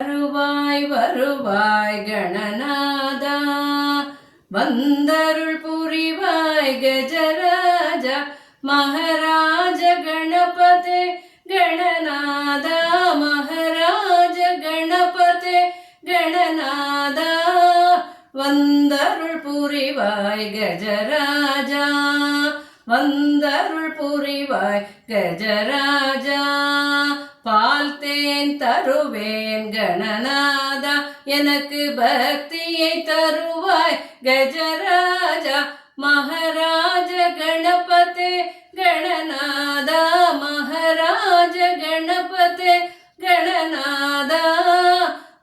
வருவாய் வருவாய் கணநாதா, வந்தருள் புரிவாய் கஜராஜா, மகாராஜ கணபதே கணநாதா, மகாராஜ கணபதே கணநாதா, வந்தருள் புரிவாய் கஜராஜா, வந்தருள் புரிவாய் கஜராஜா. பால் தேன் தருவேன் கணநாதா, எனக்கு பக்தியை தருவாய் கஜராஜா, மகாராஜ கணபதே கணநாதா, மகாராஜ கணபதே கணநாதா,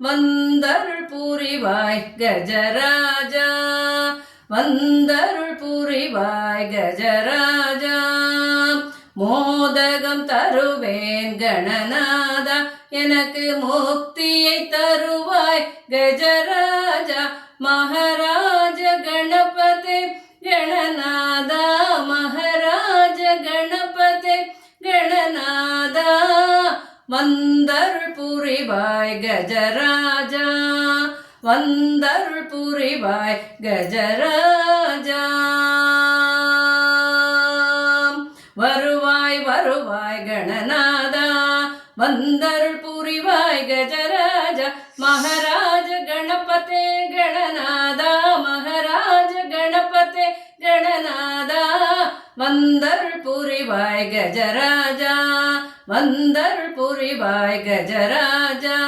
வந்தருள் புரிவாய் கஜராஜா, வந்தருள் புரிவாய் கஜராஜா. மோதகம் தருவேன் கணநாதா, எனக்கு முக்தியை தருவாய் கஜராஜா, மகாராஜ கணபதே கணநாதா, மகாராஜ கணபதே கணநாதா, வந்தருள் புரிவாய் கஜராஜா, வந்தருள் புரிவாய் கஜராஜா. வருவாய் வருவாய் கணநாதா, வந்தருள் புரிவாய் கஜராஜா, மகாராஜ கணபதே கணநாதா, மகாராஜ கணபதே கணநாதா, வந்தருள் புரிவாய் கஜராஜா, வந்தருள் புரிவாய் கஜராஜா.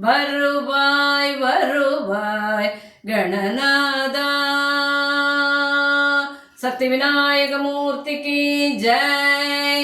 வருவாய் வருவாய் கணநாதா. சக்தி விநாயக மூர்த்திக்கு ஜெய்.